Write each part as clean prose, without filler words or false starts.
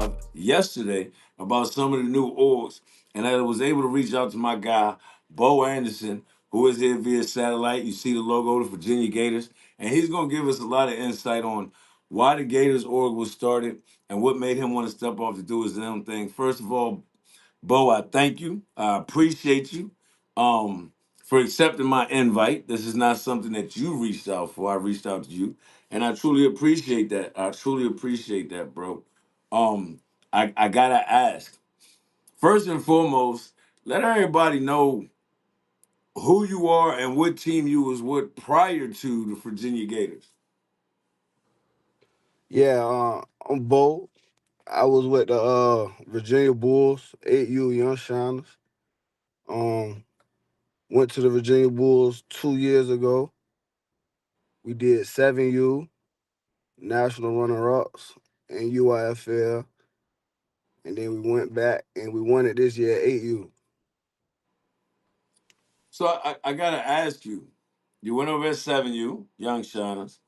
live yesterday about some of the new orgs, and I was able to reach out to my guy, Bo Anderson, who is here via satellite. You see the logo, the Virginia Gators, and he's going to give us a lot of insight on why the Gators org was started and what made him want to step off to do his own thing. First of all, Bo, I thank you. I appreciate you for accepting my invite. This is not something that you reached out for. I reached out to you, and I truly appreciate that. I truly appreciate that, bro. Um, I gotta ask first and foremost. Let everybody know who you are and what team you was with prior to the Virginia Gators. Yeah, I'm Bo. I was with the Virginia Bulls, 8U Young Shiners. Um, Went to the Virginia Bulls 2 years ago. We did 7U, national runner-ups, and UIFL, and then we went back and we won it this year, 8U. So I gotta ask you. You went over at 7U, Young Shiners.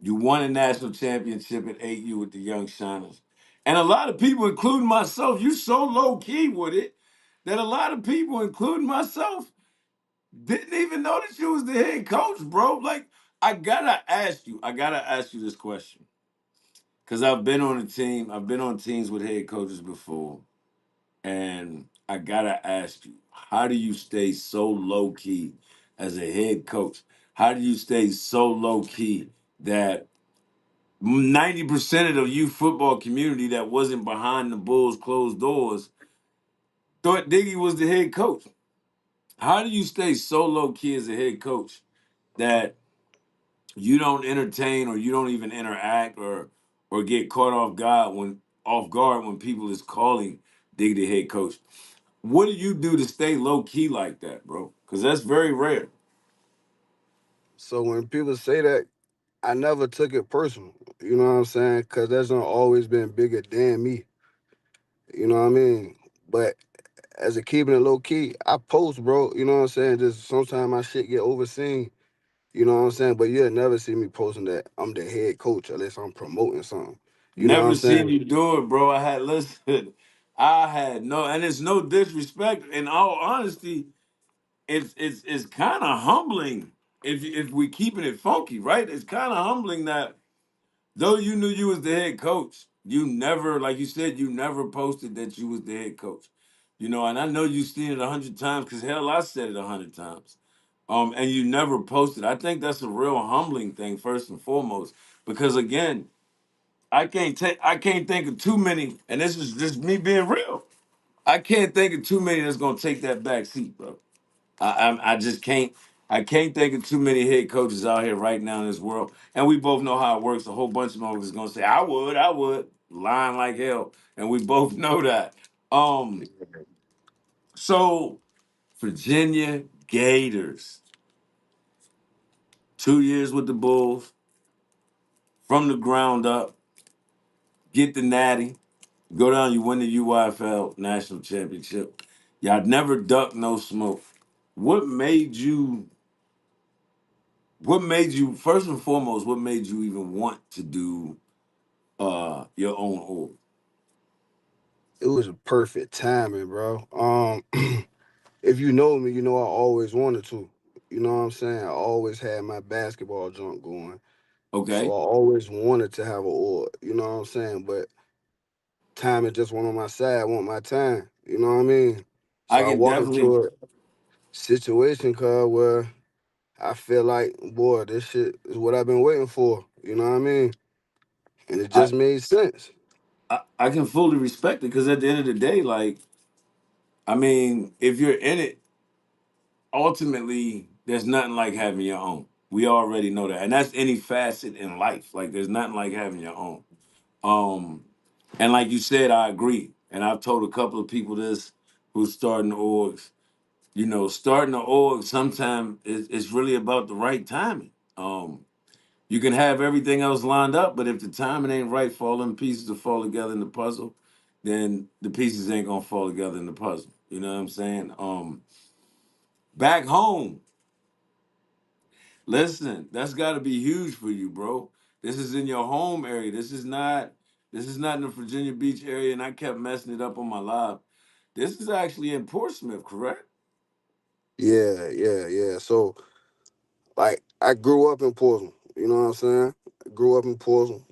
You won a national championship at 8U with the Young Shiners. And a lot of people, including myself, you so low key with it that a lot of people, including myself, didn't even know that you was the head coach, bro. Like, I gotta ask you this question. Cause I've been on a team, I've been on teams with head coaches before. And I gotta ask you, how do you stay so low key as a head coach? How do you stay so low key that 90% of the youth football community that wasn't behind the Bulls' closed doors thought Diggy was the head coach? How do you stay so low key as a head coach that you don't entertain or you don't even interact or get caught off guard when people is calling Diggy the head coach? What do you do to stay low key like that, bro? Because that's very rare. So when people say that, I never took it personal. You know what I'm saying? Because that's not always been bigger than me. You know what I mean? But as a keeping it low key, I post, bro. You know what I'm saying? Just sometimes my shit get overseen. You know what I'm saying? But you'll never see me posting that I'm the head coach unless I'm promoting something. You know what I'm Never seen saying? you do it, bro. I had listen. I had no, and it's no disrespect. In all honesty, it's kind of humbling if we keeping it funky, right? It's kind of humbling that though you knew you was the head coach, you never, like you said, you never posted that you was the head coach. You know, and I know you seen it 100 times because hell, I said it 100 times. And you never posted. I think that's a real humbling thing, first and foremost, because again, I can't think of too many, and this is just me being real. I can't think of too many that's gonna take that back seat, bro. I just can't. I can't think of too many head coaches out here right now in this world. And we both know how it works. A whole bunch of them is gonna say, I would, lying like hell. And we both know that. Um, so Virginia Gators, 2 years with the Bulls, from the ground up, get the natty, go down, you win the UIFL national championship. Y'all never duck no smoke. What made you first and foremost, what made you even want to do your own org? It was a perfect timing, bro. If you know me, you know I always wanted to. You know what I'm saying? I always had my basketball junk going. So Okay. I always wanted to have a org. You know what I'm saying? But timing just went on my side. I want my time. You know what I mean? So I I can walk definitely into a situation, cause where I feel like, boy, this shit is what I've been waiting for. You know what I mean? And it I just made sense. I can fully respect it because at the end of the day, like, I mean, if you're in it, ultimately there's nothing like having your own. We already know that. And that's any facet in life. Like there's nothing like having your own. Um, and like you said, I agree. And I've told a couple of people this who's starting orgs. You know, starting an org sometimes it's really about the right timing. You can have everything else lined up, but if the timing ain't right for all them pieces to fall together in the puzzle, then the pieces ain't gonna fall together in the puzzle. You know what I'm saying? Back home, listen, that's got to be huge for you, bro. This is in your home area. This is not. This is not in the Virginia Beach area, and I kept messing it up on my live. This is actually in Portsmouth, correct? Yeah, yeah, yeah. So like I grew up in Portsmouth. You know what I'm saying? I grew up in Portsmouth,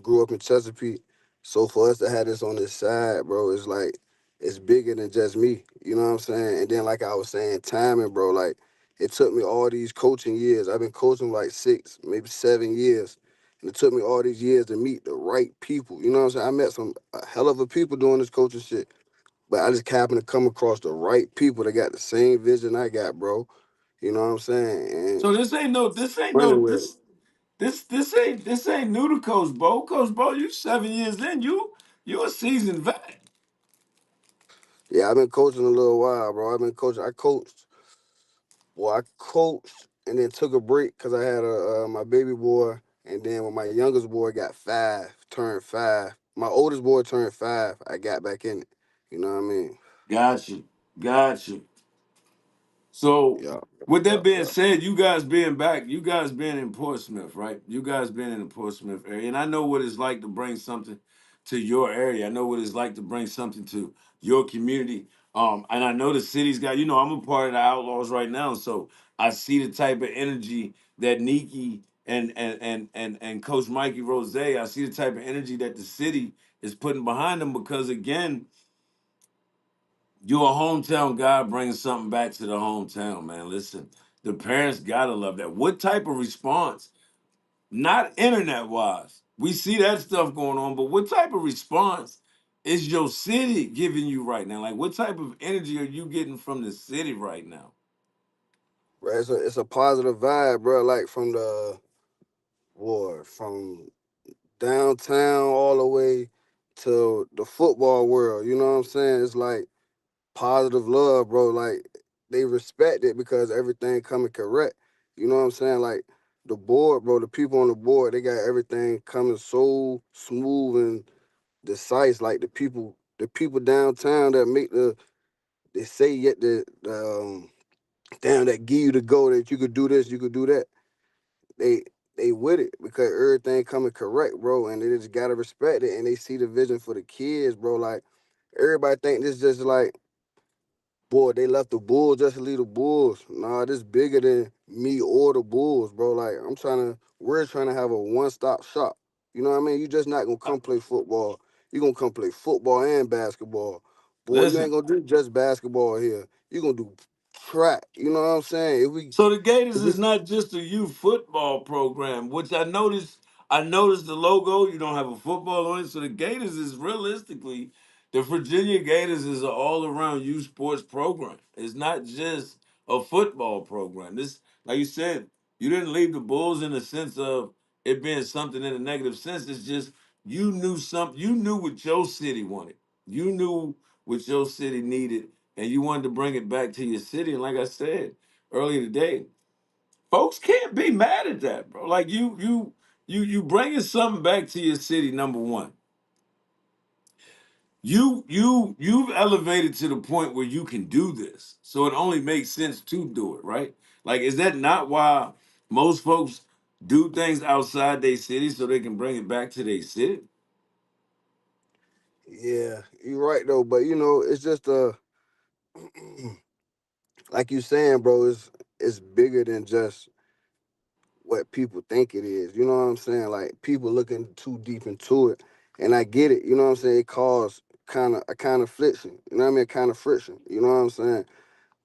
grew up in Chesapeake. So for us to have this on this side, bro, it's like it's bigger than just me. You know what I'm saying? And then like I was saying, timing, bro, like it took me all these coaching years. I've been coaching like 6, maybe 7 years. And it took me all these years to meet the right people. You know what I'm saying? I met some a hell of a people doing this coaching shit. But I just happened to come across the right people that got the same vision I got, bro. You know what I'm saying? And So this ain't no, this ain't no, running with it. this ain't new to Coach Bo. Coach Bo, you 7 years in, you a seasoned vet. Yeah, I've been coaching a little while, bro. I've been coaching. I coached and then took a break because I had my baby boy, and then when my youngest boy got 5, turned 5, my oldest boy turned 5, I got back in it. You know what I mean? Got you, got you. So, Yeah, with yeah, that being yeah. said, you guys being back, you guys being in Portsmouth, right? You guys being in the Portsmouth area, and I know what it's like to bring something to your area. I know what it's like to bring something to your community. And I know the city's got, I'm a part of the Outlaws right now, so I see the type of energy that Nikki and Coach Mikey Rose, I see the type of energy that the city is putting behind them because again you're a hometown guy bringing something back to the hometown, man. Listen, the parents gotta love that. What type of response? Not internet wise. We see that stuff going on, but what type of response is your city giving you right now? Like, what type of energy are you getting from the city right now? Right, it's a positive vibe, bro. Like from downtown all the way to the football world. You know what I'm saying? It's like positive love, bro. Like they respect it because everything coming correct. You know what I'm saying? Like the board, bro, the people on the board, they got everything coming so smooth and decisive. Like the people downtown that make they say yet damn that give you the go that you could do this, you could do that. They they with it because everything coming correct, bro, and they just gotta respect it and they see the vision for the kids, bro. Like everybody think this just like boy, they left the Bulls just to leave the Bulls. Nah, this bigger than me or the Bulls, bro. Like we're trying to have a one-stop shop. You know what I mean? You just not gonna come play football. You gonna come play football and basketball. Boy, you ain't Listen, gonna do just basketball here. You gonna do track. You know what I'm saying? so the Gators If we is not just a youth football program, which I noticed. I noticed the logo. You don't have a football on it. So the Gators is realistically, the Virginia Gators is an all-around youth sports program. It's not just a football program. This, like you said, you didn't leave the Bulls in the sense of it being something in a negative sense. It's just you knew something. You knew what your city wanted. You knew what your city needed, and you wanted to bring it back to your city. And like I said earlier today. Folks can't be mad at that, bro. Like you bringing something back to your city. Number one, you've elevated to the point where you can do this, so it only makes sense to do it, right? Like, is that not why most folks do things outside their city so they can bring it back to their city? Yeah, you're right though, but it's just like you saying, bro, it's bigger than just what people think it is. You know what I'm saying? Like people looking too deep into it. And I get it, you know what I'm saying? It caused kind of friction. You know what I mean? Kind of friction. You know what I'm saying?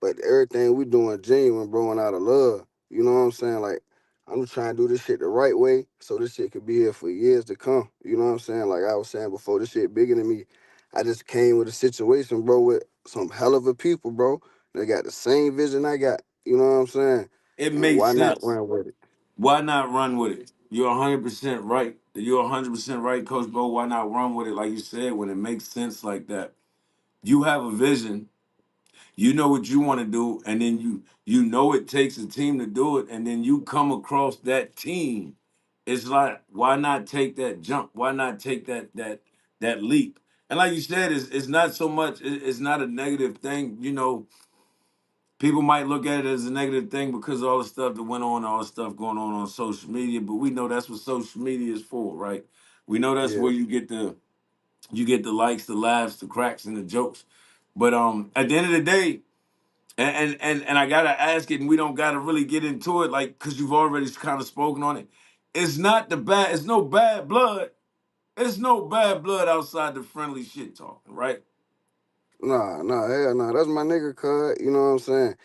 But everything we doing genuine, bro, and out of love. You know what I'm saying? Like I'm just trying to do this shit the right way so this shit could be here for years to come. You know what I'm saying? Like I was saying before, this shit bigger than me. I just came with a situation, bro, with some hell of a people, bro. They got the same vision I got. You know what I'm saying? It And makes why not sense. run with it? Why not run with it? You're 100% right. You're 100% right, Coach Bo. Why not run with it? Like you said, when it makes sense like that, you have a vision. You know what you want to do, and then you know it takes a team to do it, and then you come across that team. It's like, why not take that jump? Why not take that leap? And like you said, it's not so much. It's not a negative thing. People might look at it as a negative thing because of all the stuff that went on, all the stuff going on social media. But we know that's what social media is for, right? We know that's Yeah. where you get the You get the likes, the laughs, the cracks, and the jokes. But at the end of the day, and I gotta ask it, and we don't gotta really get into it, like, cause you've already kind of spoken on it. It's not the bad. It's no bad blood. It's no bad blood outside the friendly shit talking, right? Nah, hell nah. That's my nigga, cuz. You know what I'm saying?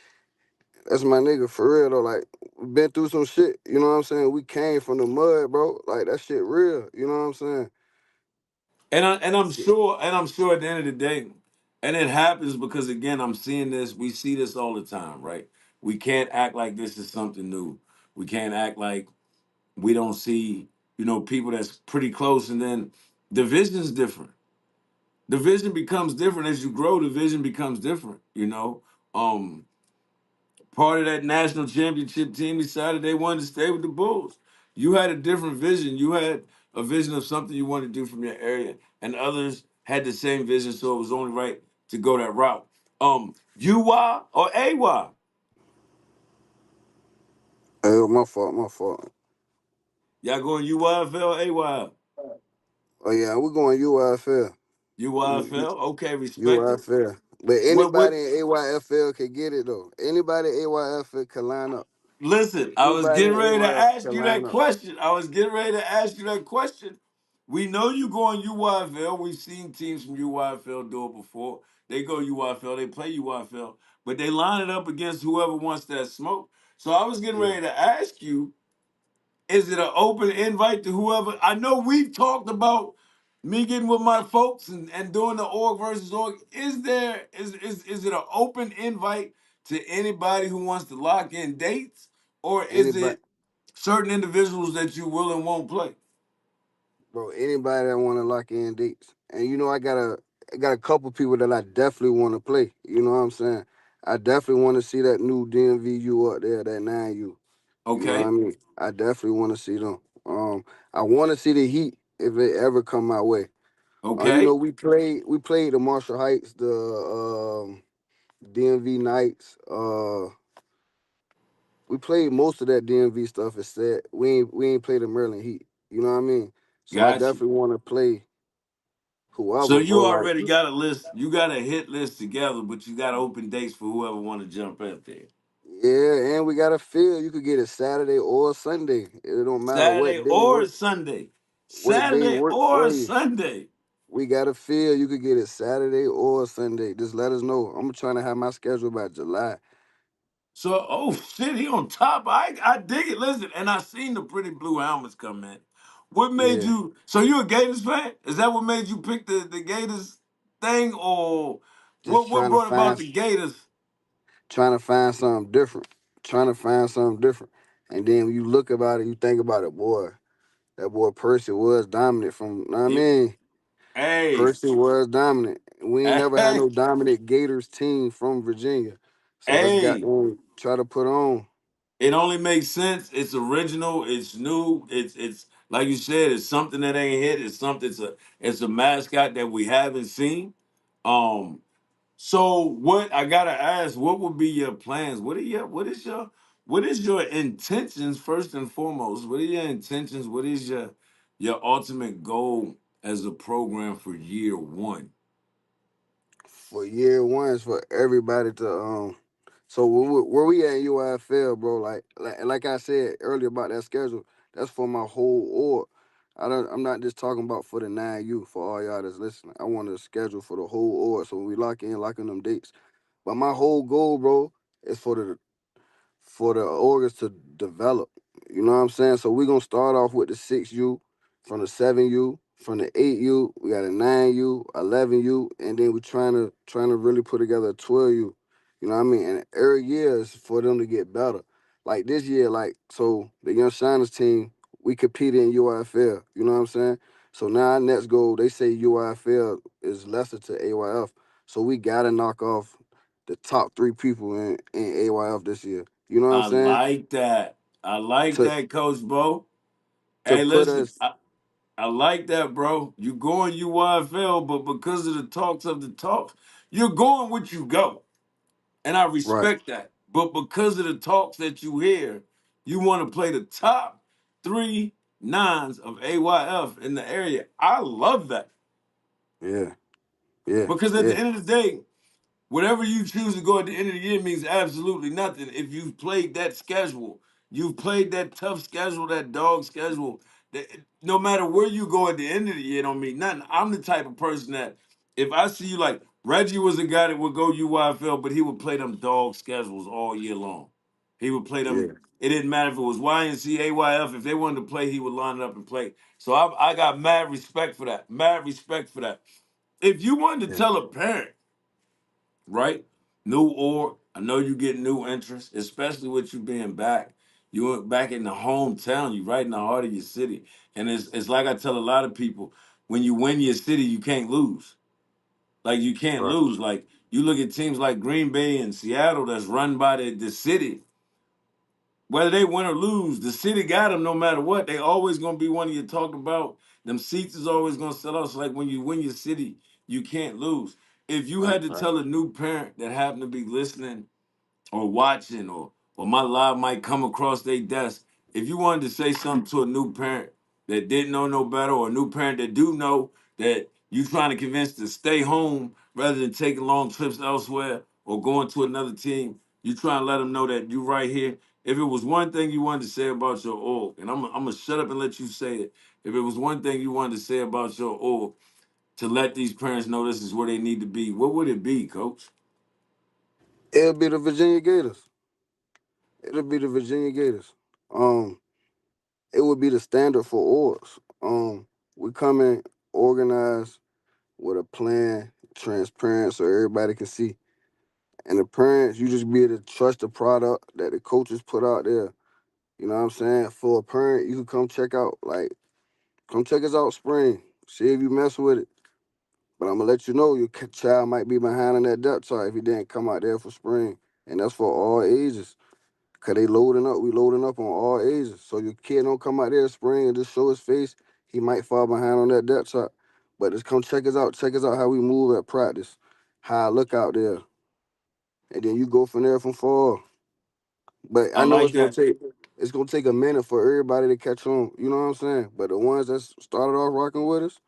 That's my nigga for real though. Like, we been through some shit. You know what I'm saying? We came from the mud, bro. Like that shit real. You know what I'm saying? And I'm sure at the end of the day, and it happens because again, I'm seeing this. We see this all the time, right? We can't act like this is something new. We can't act like we don't see, people that's pretty close, and then the vision's different. The vision becomes different as you grow. The vision becomes different. Um, Part of that national championship team decided they wanted to stay with the Bulls. You had a different vision. You had a vision of something you wanted to do from your area, and others had the same vision, so it was only right to go that route. UY or AY? Hey, my fault. Y'all going UYFL or AY? Oh yeah, we going UIFL. UYFL? Okay, respect it. UIFL. But What anybody in AYFL can get it though. Anybody AYFL can line up. Listen, I was Anybody in getting ready to AYFL ask can you that line up. question. I was getting ready to ask you that question. We know you go on UYFL. We've seen teams from UYFL do it before. They go UYFL, they play UYFL, but they line it up against whoever wants that smoke. So I was getting Yeah. ready to ask you, is it an open invite to whoever? I know we've talked about me getting with my folks and doing the org versus org. Is it an open invite to anybody who wants to lock in dates? Or is Anybody it certain individuals that you will and won't play? bro, anybody that wanna lock in dates. And you know I got a couple people that I definitely wanna play. You know what I'm saying? I definitely wanna see that new DMVU up there, that 9U. You know what I Okay, mean? I definitely wanna see them. I wanna see the Heat if it ever come my way. okay, We played the Marshall Heights, the DMV Knights. We played most of that DMV stuff. Instead, we ain't played the Maryland Heat. You know what I mean? So I got you. definitely want to play So whoever, you bro. Like, already got a list. You got a hit list together, but you got open dates for whoever want to jump up there. yeah, and we got a field. You could get it Saturday or Sunday. It don't matter Saturday or Sunday. what day Saturday work or for you. Sunday. We got a field. You could get it Saturday or Sunday. Just let us know. I'm trying to have my schedule by July. So, oh shit, he on top. I dig it. Listen, and I seen the pretty blue helmets come in. What made Yeah, you? So you a Gators fan? Is that what made you pick the Gators thing, or just what brought about the Gators? trying to find something different. Trying to find something different. And then when you look about it, you think about it, boy. That boy Percy was dominant from, know what I Yeah. mean? Hey, Percy was dominant. We ain't never had hey, no dominant Gators team from Virginia. So let's got hey. them try to put on. It only makes sense. It's original. It's new. It's like you said. It's something that ain't hit. It's something. It's a mascot that we haven't seen. Um. So what I gotta ask, what would be your plans? What is your intentions first and foremost? What are your intentions? What is your ultimate goal as a program for year one? For year one is for everybody to so where we at UIFL, bro, like I said earlier about that schedule, that's for my whole org. I'm not just talking about for the 9U for all y'all that's listening. I want a schedule for the whole org. So when we lock in them dates. But my whole goal, bro, is for the organs to develop. You know what I'm saying? So we're gonna start off with the 6U, from the 7U, from the 8U, we got a 9U, 11U, and then we're trying to really put together a 12U. You know what I mean? And every year is for them to get better. Like this year, like so the Young Shiners team, we competed in UIFL. You know what I'm saying? So now our next goal, they say UIFL is lesser to AYF. So we gotta knock off the top three people in AYF this year. You know what I'm I saying? like that. I like To that, Coach Bo. to Hey, put listen. us I like that, bro. You going UYFL, but because of the talks of the talks, you're going what you go. And I right. respect that. But because of the talks that you hear, you want to play the top three nines of AYF in the area. I love that. Yeah, yeah, Because at the yeah, end of the day, whatever you choose to go at the end of the year means absolutely nothing. If you've played that schedule, you've played that tough schedule, that dog schedule. No matter where you go at the end of the year, don't mean nothing. I'm the type of person that if I see you like Reggie was a guy that would go UYFL, but he would play them dog schedules all year long. He would play them. yeah, It didn't matter if it was YNC, AYF. If they wanted to play, he would line it up and play. So I got mad respect for that. Mad respect for that. If you wanted to yeah. tell a parent, right? New org. I know you get new interest, especially with you being back. You went back in the hometown. You right in the heart of your city, and it's like I tell a lot of people: when you win your city, you can't lose. Like you can't Right. lose. Like you look at teams like Green Bay and Seattle that's run by the city. Whether they win or lose, the city got them no matter what. They always gonna be one of you talk about. Them seats is always gonna sell out. So like when you win your city, you can't lose. If you Right. had to Right. tell a new parent that happened to be listening or watching or my live might come across their desk. If you wanted to say something to a new parent that didn't know no better or a new parent that do know that you trying to convince to stay home rather than taking long trips elsewhere or going to another team, you trying to let them know that you right here. If it was one thing you wanted to say about your org, and I'm gonna shut up and let you say it. If it was one thing you wanted to say about your org to let these parents know this is where they need to be, what would it be, Coach? It'll be the Virginia Gators. It'll be the Virginia Gators. Um, it would be the standard for orgs. We come in organized with a plan, transparent, so everybody can see. And the parents, you just be able to trust the product that the coaches put out there. You know what I'm saying? For a parent, you can come check out, like, come check us out spring. See if you mess with it. But I'm gonna let you know your child might be behind on that depth chart if he didn't come out there for spring. And that's for all ages. Cause they loading up, we loading up on all ages. So your kid don't come out there spring and just show his face, he might fall behind on that depth chart. But just come check us out how we move at practice, how I look out there. And then you go from there from fall. But I I know like that. it's gonna take a minute for everybody to catch on. You know what I'm saying? But the ones that started off rocking with us,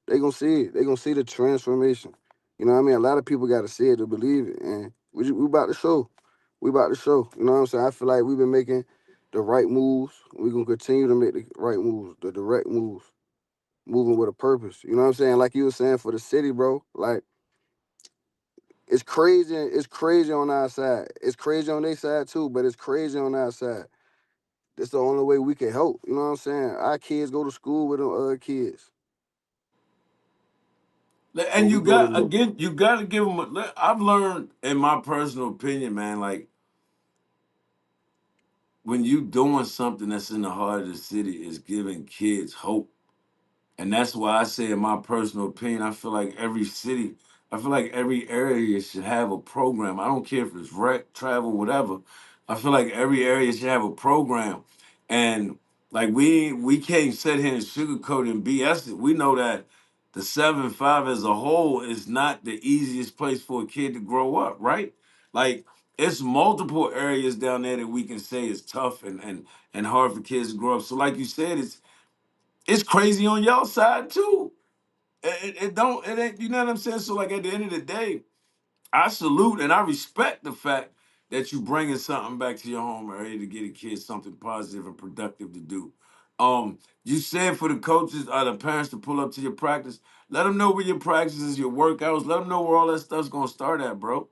they gonna see it. They gonna see the transformation. You know what I mean? A lot of people gotta see it to believe it. And we about to show. We about to show. You know what I'm saying? I feel like we've been making the right moves. We're gonna continue to make the right moves, the direct moves, moving with a purpose. You know what I'm saying? Like you were saying for the city, bro. Like it's crazy. It's crazy on our side. It's crazy on their side too, but it's crazy on our side. That's the only way we can help. You know what I'm saying? Our kids go to school with them other kids. But And we you go got to again, you got to give them. I've learned, in my personal opinion, man, like when you doing something that's in the heart of the city, is giving kids hope. And that's why I say, in my personal opinion, I feel like every city, I feel like every area should have a program. I don't care if it's rec, travel, whatever. I feel like every area should have a program. And like we can't sit here and sugarcoat and BS it. We know that the 7-5 as a whole is not the easiest place for a kid to grow up, right? Like it's multiple areas down there that we can say is tough and hard for kids to grow up. So like you said, it's crazy on y'all side too. It don't it ain't, you know what I'm saying? So like at the end of the day, I salute and I respect the fact that you bringing something back to your home area to get a kid something positive and productive to do. You said for the coaches or the parents to pull up to your practice, let them know where your practices, your workouts, let them know where all that stuff's gonna start at, bro.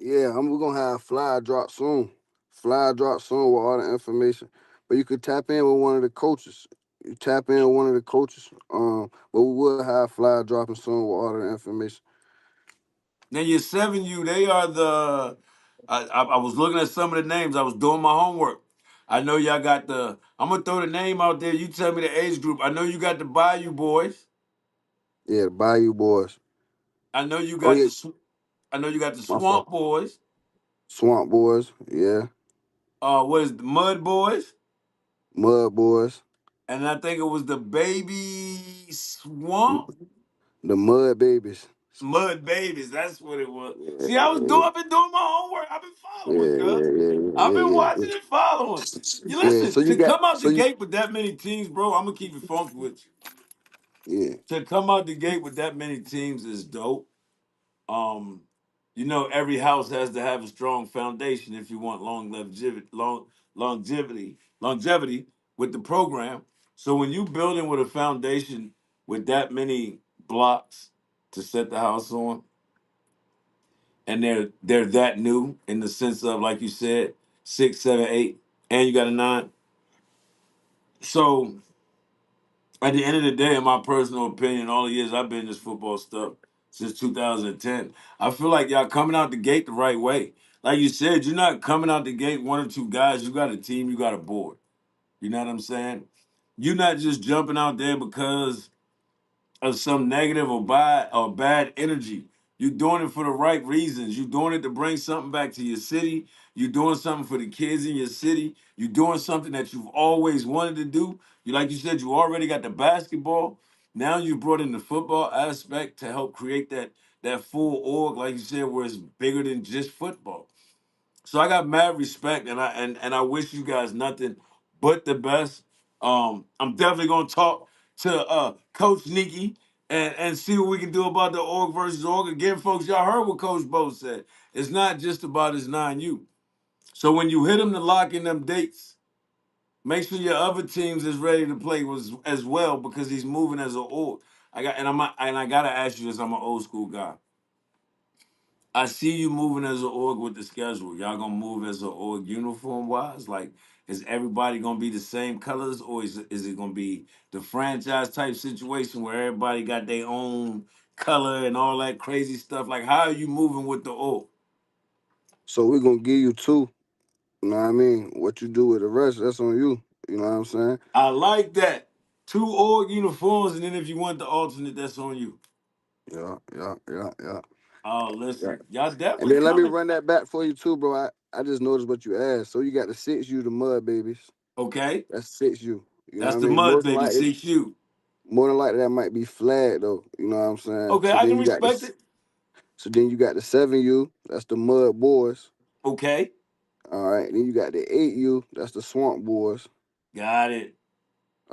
yeah, we're gonna have fly drop soon. Fly drop soon with all the information. But you could tap in with one of the coaches. You tap in with one of the coaches. But we will have fly dropping soon with all the information. Now your 7U, they are the. I was looking at some of the names. I was doing my homework. I know y'all got the. I'm gonna throw the name out there. You tell me the age group. I know you got the Bayou boys. Yeah, the Bayou boys. I know you Oh got yeah, the. I know you got the my fault. Swamp boys. Swamp boys. Yeah, What is the Mud boys? mud boys. And I think it was the Baby Swamp The mud babies. Mud Babies. That's what it was. See, I was doing. Yeah, I've been doing my homework. I've been yeah, following, cuz. yeah, yeah, I've yeah, been yeah, watching and following. yeah. You Yeah. listen, So you to got come out so the you gate with that many teams, bro, I'm gonna keep it funky with you. Yeah. To come out the gate with that many teams is dope. Um, you know, every house has to have a strong foundation if you want longevity with the program. So when you building with a foundation with that many blocks to set the house on, and they're that new in the sense of like you said, 6, 7, 8, and you got a 9. So at the end of the day, in my personal opinion, all the years I've been in this football stuff since 2010, I feel like y'all coming out the gate the right way. Like you said, you're not coming out the gate one or two guys. You got a team, you got a board. You know what I'm saying? You're not just jumping out there because of some negative or bad energy. You're doing it for the right reasons. You're doing it to bring something back to your city. You're doing something for the kids in your city. You're doing something that you've always wanted to do. You like you said, you already got the basketball. Now you brought in the football aspect to help create that full org, like you said, where it's bigger than just football. So I got mad respect, and I wish you guys nothing but the best. I'm definitely gonna talk to Coach Nikki and see what we can do about the org versus org. Again, folks, y'all heard what Coach Bo said. It's not just about his 9U. So when you hit him to lock in them dates, make sure your other teams is ready to play as well because he's moving as an org. I gotta ask you this. I'm an old school guy. I see you moving as an org with the schedule. Y'all gonna move as an org uniform wise? Like, is everybody gonna be the same colors, or is it gonna be the franchise type situation where everybody got their own color and all that crazy stuff? Like, how are you moving with the org? So we're gonna give you two. You know what I mean? What you do with the rest, that's on you. You know what I'm saying? I like that. Two org uniforms, and then if you want the alternate, that's on you. Yeah, yeah, yeah, yeah. Oh, Yeah. listen, y'all And definitely then let me coming. run that back for you too, bro. I just noticed what you asked. So you got the 6U, the mud babies. Okay, That's 6U. You know what that's I the mean? mud baby 6U. More than likely that might be flag though. You know what I'm saying? Okay, I can respect it. So then you got the 7U, that's the mud boys. Okay, All right. Then you got the 8U, that's the swamp boys. got it.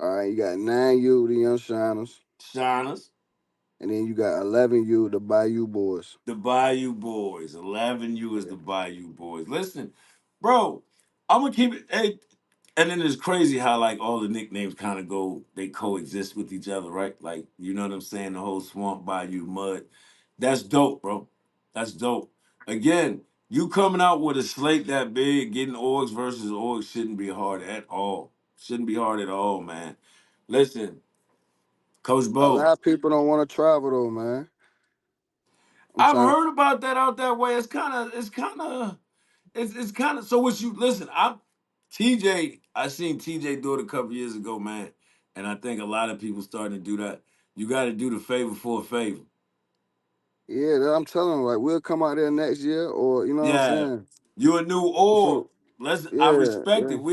All right, you got 9U, the young shiners. Shiners. And then you got 11U, the Bayou boys. The Bayou Boys. 11U is the Bayou Boys. Listen, bro, I'm gonna keep it. Hey, and then it's crazy how like all the nicknames kind of go, they coexist with each other, right? Like, you know what I'm saying? The whole Swamp Bayou Mud. That's dope, bro. That's dope. Again, you coming out with a slate that big, getting orgs versus orgs shouldn't be hard at all. Shouldn't be hard at all, man. Listen, Coach A Bo, lot of people don't want to travel though, man. I'm I've trying to. heard about that out that way. It's kind of so what you listen, TJ, I seen TJ do it a couple years ago, man. And I think a lot of people starting to do that. You gotta do the favor for a favor. Yeah, I'm telling them, like, we'll come out there next year, or, you know what I'm Yeah. saying? You a new org. So, I yeah, respect it. yeah.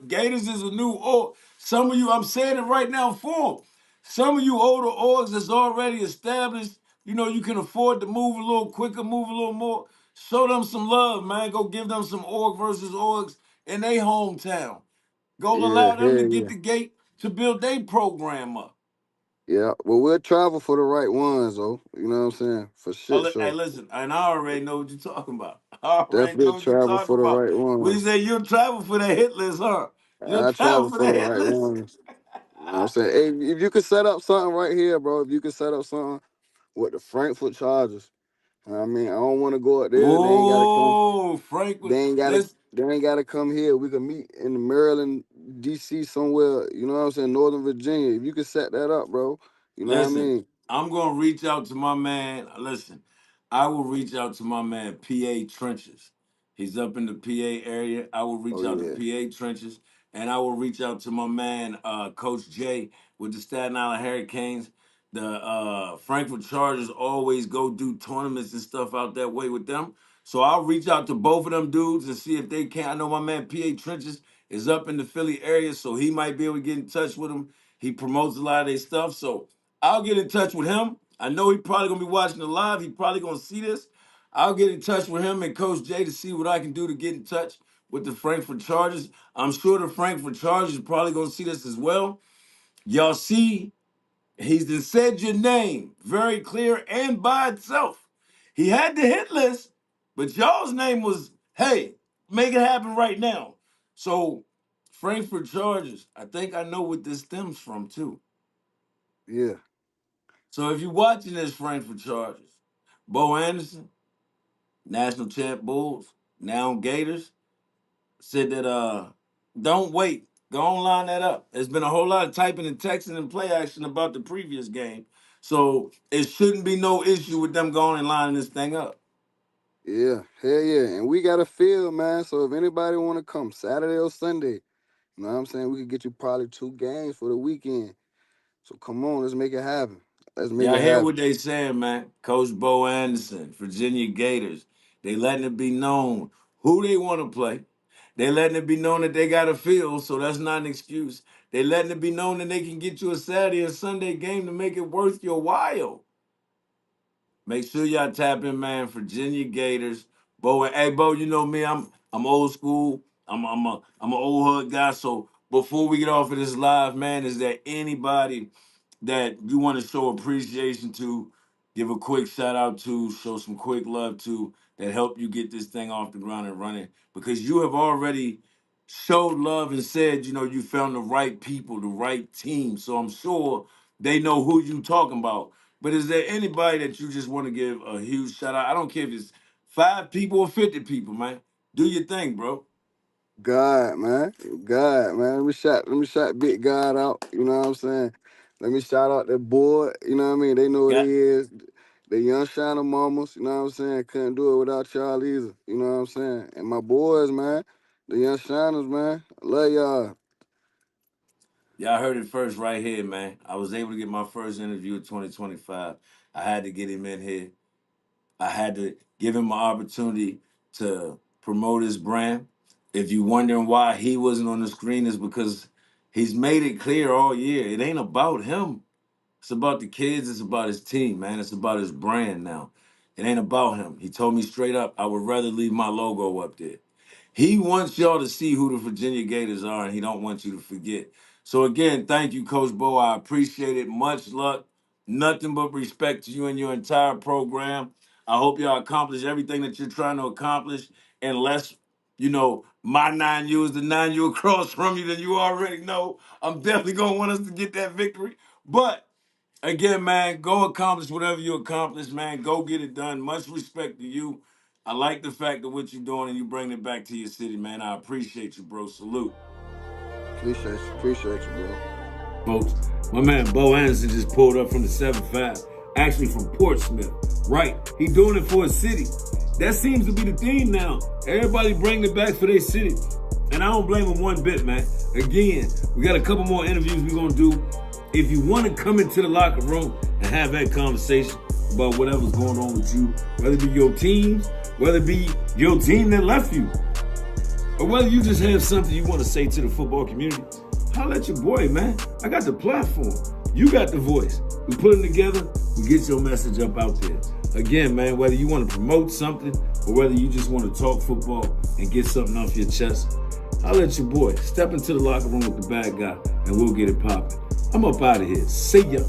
Gators is a new org. Some of you, I'm saying it right now for 'em. Some of you older orgs that's already established, you can afford to move a little quicker, move a little more. Show them some love, man. Go give them some org versus orgs in their hometown. Go Yeah, allow them to hell get yeah. the gate to build their program up. Yeah, well, we'll travel for the right ones, though. You know what I'm saying? For shit, Hey, so listen, and I already know what you're talking about. I already definitely know what you're travel talking for the about. right We ones. say you'll travel for the hit list, huh? You'll I travel travel for the for the hit right list. ones. You know what I'm saying? Hey, if you could set up something right here, bro, if you could set up something with the Frankfurt Chargers, I mean, I don't want to go up there. They ain't got to come. Oh, Frank, They ain't gotta let's they ain't gotta come here. We can meet in Maryland, DC somewhere, you know what I'm saying, Northern Virginia. If you could set that up, bro. You know what I listen. mean? I'm gonna reach out to my man. Listen, I will reach out to my man PA Trenches. He's up in the PA area. I will Oh reach out to yeah. PA Trenches, and I will reach out to my man Coach Jay with the Staten Island Hurricanes. The Frankfurt Chargers always go do tournaments and stuff out that way with them. So I'll reach out to both of them dudes and see if they can. I know my man PA Trenches is up in the Philly area, so he might be able to get in touch with them. He promotes a lot of their stuff, so I'll get in touch with him. I know he probably gonna be watching the live. He probably gonna see this. I'll get in touch with him and Coach Jay to see what I can do to get in touch with the Frankfurt Chargers. I'm sure the Frankfurt Chargers are probably gonna see this as well. Y'all see He's just said your name very clear and by itself. He had the hit list, but y'all's name was, hey, make it happen right now. So, Frankfurt Chargers, I think I know what this stems from too. Yeah, So if you're watching this Frankfurt Chargers, Bo Anderson, national champ Bulls, now Gators, said that don't wait. Go on, line that up. There's been a whole lot of typing and texting and play action about the previous game. So it shouldn't be no issue with them going and lining this thing up. yeah, hell yeah. And we got a field, man. So if anybody want to come Saturday or Sunday, you know what I'm saying? We could get you probably 2 games for the weekend. So come on, let's make it happen. Let's make Y'all it hear happen. what they saying, man? Coach Bo Anderson, Virginia Gators. They letting it be known who they want to play. They letting it be known that they got a field, so that's not an excuse. They letting it be known that they can get you a Saturday or Sunday game to make it worth your while. Make sure y'all tap in, man. Virginia Gators. Bo, hey Bo, you know me. I'm old school. I'm an old hood guy. So before we get off of this live, man, is there anybody that you want to show appreciation to, give a quick shout out to, show some quick love to, that help you get this thing off the ground and running? Because you have already showed love and said, you know, you found the right people, the right team. So I'm sure they know who you talking about. But is there anybody that you just want to give a huge shout out? I don't care if it's 5 people or 50 people, man. Do your thing, bro. God, man. God, man. Let me shout Big God out. You know what I'm saying? Let me shout out that boy. You know what I mean? They know what Got they is. The young Shiner mamas, you know what I'm saying? Couldn't do it without y'all either. You know what I'm saying? And my boys, man. The young Shiners, man. I love y'all. Y'all heard it first right here, man. I was able to get my first interview in 2025. I had to get him in here. I had to give him an opportunity to promote his brand. If you're wondering why he wasn't on the screen, is because he's made it clear all year. It ain't about him. It's about the kids. It's about his team, man. It's about his brand now. It ain't about him. He told me straight up, I would rather leave my logo up there. He wants y'all to see who the Virginia Gators are, and he don't want you to forget. So again, thank you, Coach Bo. I appreciate it. Much luck. Nothing but respect to you and your entire program. I hope y'all accomplish everything that you're trying to accomplish. Unless, you know, my 9U is the 9U across from you, then you already know I'm definitely going to want us to get that victory. But again, man, go accomplish whatever you accomplish, man. Go get it done. Much respect to you. I like the fact of what you're doing and you bring it back to your city, man. I appreciate you, bro. Salute. Appreciate you. Appreciate you, bro. Folks, my man Bo Anderson just pulled up from the 7-5, actually from Portsmouth. Right. He doing it for a city. That seems to be the theme now. Everybody bring it back for their city. And I don't blame him one bit, man. Again, we got a couple more interviews we're going to do. If you want to come into the locker room and have that conversation about whatever's going on with you, whether it be your teams, whether it be your team that left you, or whether you just have something you want to say to the football community, holla at your boy, man. I got the platform. You got the voice. We put them together, we get your message up out there. Again, man, whether you want to promote something or whether you just want to talk football and get something off your chest, holla at your boy. Step into the locker room with the bad guy and we'll get it popping. I'm up out of here. See ya.